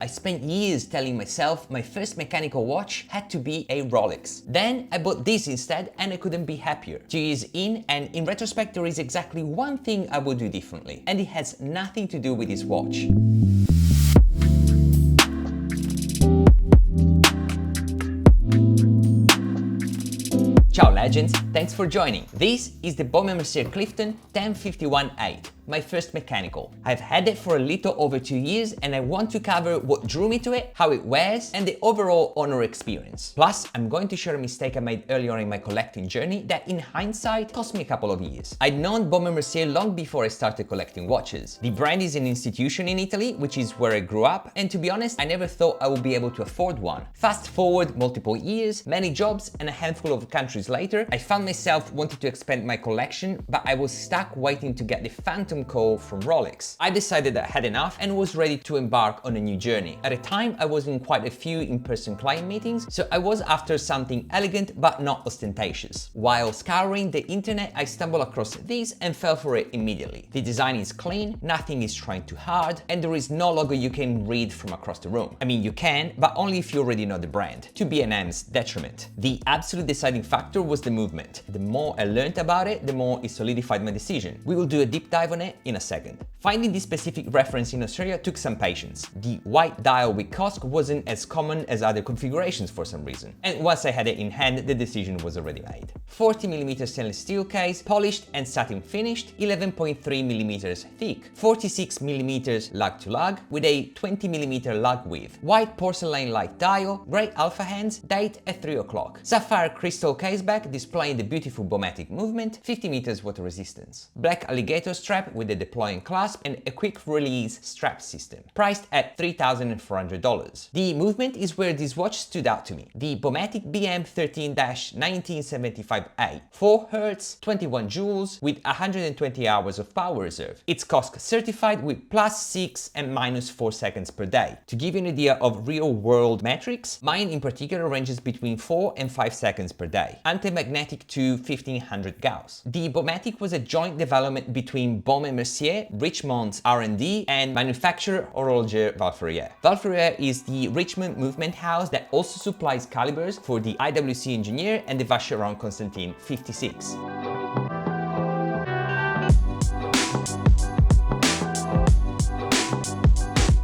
I spent years telling myself my first mechanical watch had to be a Rolex. Then I bought this instead and I couldn't be happier. 2 years in, and in retrospect there is exactly one thing I would do differently, and it has nothing to do with this watch. Ciao legends, thanks for joining. This is the Baume Mercier Clifton 1051-8, my first mechanical. I've had it for a little over 2 years and I want to cover what drew me to it, how it wears, and the overall owner experience. Plus, I'm going to share a mistake I made earlier in my collecting journey that in hindsight cost me a couple of years. I'd known Baume Mercier long before I started collecting watches. The brand is an institution in Italy, which is where I grew up, and to be honest, I never thought I would be able to afford one. Fast forward multiple years, many jobs, and a handful of countries later, I found myself wanting to expand my collection, but I was stuck waiting to get the phantom call from Rolex. I decided that I had enough and was ready to embark on a new journey. At the time, I was in quite a few in-person client meetings, so I was after something elegant but not ostentatious. While scouring the internet, I stumbled across this and fell for it immediately. The design is clean, nothing is trying too hard, and there is no logo you can read from across the room. I mean, you can, but only if you already know the brand, to B&M's detriment. The absolute deciding factor was the movement. The more I learned about it, the more it solidified my decision. We will do a deep dive on it in a second. Finding this specific reference in Australia took some patience. The white dial with COSC wasn't as common as other configurations for some reason. And once I had it in hand, the decision was already made. 40mm stainless steel case, polished and satin finished, 11.3mm thick, 46mm lug to lug with a 20mm lug width, white porcelain-like dial, grey alpha hands, date at 3 o'clock, sapphire crystal caseback displaying the beautiful Baumatic movement, 50 meters water resistance, black alligator strap with a deploying clasp and a quick release strap system, priced at $3,400. The movement is where this watch stood out to me. The Baumatic BM13-1975A, 4 Hz, 21 joules with 120 hours of power reserve. It's COSC certified with +6 and -4 seconds per day. To give you an idea of real-world metrics, mine in particular ranges between 4 and 5 seconds per day. Anti-magnetic to 1500 Gauss. The Baumatic was a joint development between Baume Mercier, Richmond's R&D, and manufacturer Horloger Valfrier. Valfrier is the Richmond movement house that also supplies calibers for the IWC Engineer and the Vacheron Constantin 56.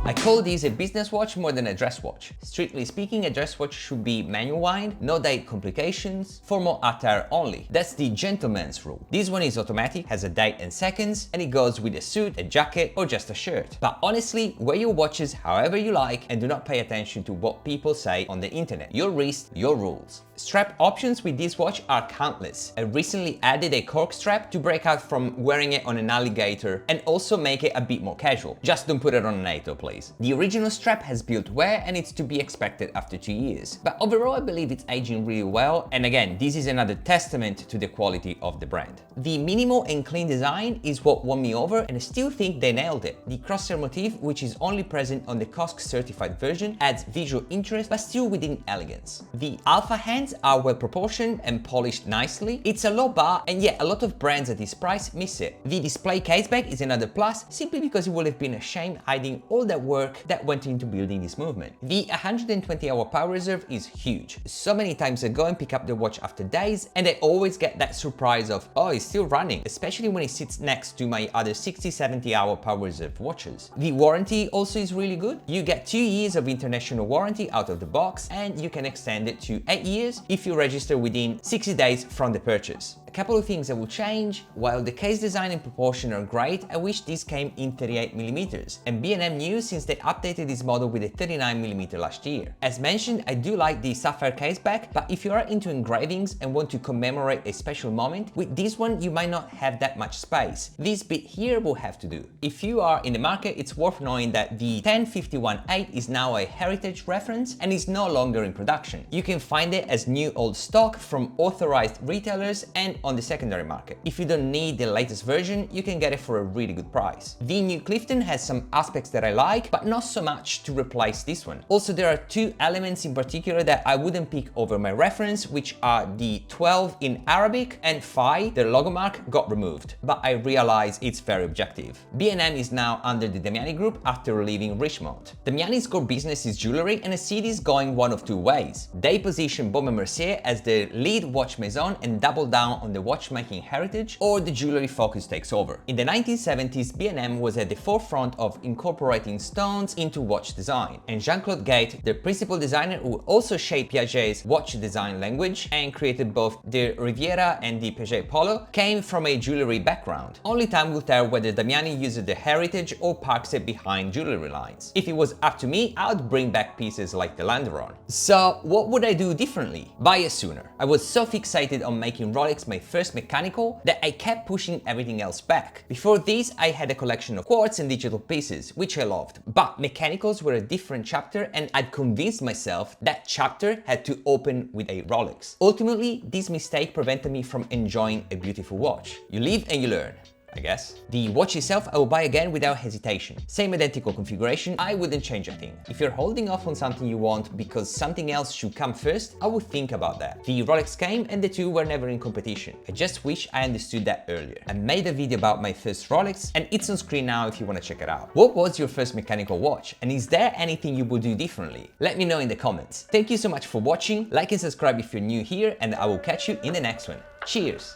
I call this a business watch more than a dress watch. Strictly speaking, a dress watch should be manual wind, no date complications, formal attire only. That's the gentleman's rule. This one is automatic, has a date and seconds, and it goes with a suit, a jacket, or just a shirt. But honestly, wear your watches however you like and do not pay attention to what people say on the internet. Your wrist, your rules. Strap options with this watch are countless. I recently added a cork strap to break out from wearing it on an alligator and also make it a bit more casual. Just don't put it on an 8 please. The original strap has built wear and it's to be expected after 2 years. But overall I believe it's aging really well, and again, this is another testament to the quality of the brand. The minimal and clean design is what won me over, and I still think they nailed it. The crosshair motif, which is only present on the COSC certified version, adds visual interest but still within elegance. The alpha hands are well proportioned and polished nicely. It's a low bar, and yet a lot of brands at this price miss it. The display caseback is another plus, simply because it would have been a shame hiding all that work that went into building this movement. The 120-hour power reserve is huge. So many times I go and pick up the watch after days, and I always get that surprise of, oh, it's still running, especially when it sits next to my other 60-70-hour power reserve watches. The warranty also is really good. You get 2 years of international warranty out of the box, and you can extend it to 8 years if you register within 60 days from the purchase. A couple of things I will change. While the case design and proportion are great, I wish this came in 38mm, and B&M knew since they updated this model with a 39mm last year. As mentioned, I do like the sapphire caseback, but if you are into engravings and want to commemorate a special moment, with this one you might not have that much space. This bit here will have to do. If you are in the market, it's worth knowing that the 1051-8 is now a heritage reference and is no longer in production. You can find it as new old stock from authorized retailers and on the secondary market. If you don't need the latest version, you can get it for a really good price. The new Clifton has some aspects that I like, but not so much to replace this one. Also, there are two elements in particular that I wouldn't pick over my reference, which are the 12 in Arabic and Phi, the logo mark, got removed, but I realize it's very objective. B&M is now under the Damiani Group after leaving Richemont. Damiani's core business is jewelry, and I see this going one of two ways. They position Baume Mercier as the lead watch maison and double down on the watchmaking heritage, or the jewelry focus takes over. In the 1970s, B&M was at the forefront of incorporating stones into watch design, and Jean-Claude Gaët, the principal designer who also shaped Piaget's watch design language and created both the Riviera and the Piaget Polo, came from a jewelry background. Only time will tell whether Damiani uses the heritage or parks it behind jewelry lines. If it was up to me, I would bring back pieces like the Landeron. So what would I do differently? Buy it sooner. I was so fixated on making Rolex my first mechanical that I kept pushing everything else back. Before this, I had a collection of quartz and digital pieces, which I loved, but mechanicals were a different chapter, and I'd convinced myself that chapter had to open with a Rolex. Ultimately, this mistake prevented me from enjoying a beautiful watch. You live and you learn, I guess. The watch itself I will buy again without hesitation. Same identical configuration, I wouldn't change a thing. If you're holding off on something you want because something else should come first, I would think about that. The Rolex came and the two were never in competition. I just wish I understood that earlier. I made a video about my first Rolex and it's on screen now if you want to check it out. What was your first mechanical watch? And is there anything you would do differently? Let me know in the comments. Thank you so much for watching, like and subscribe if you're new here, and I will catch you in the next one. Cheers!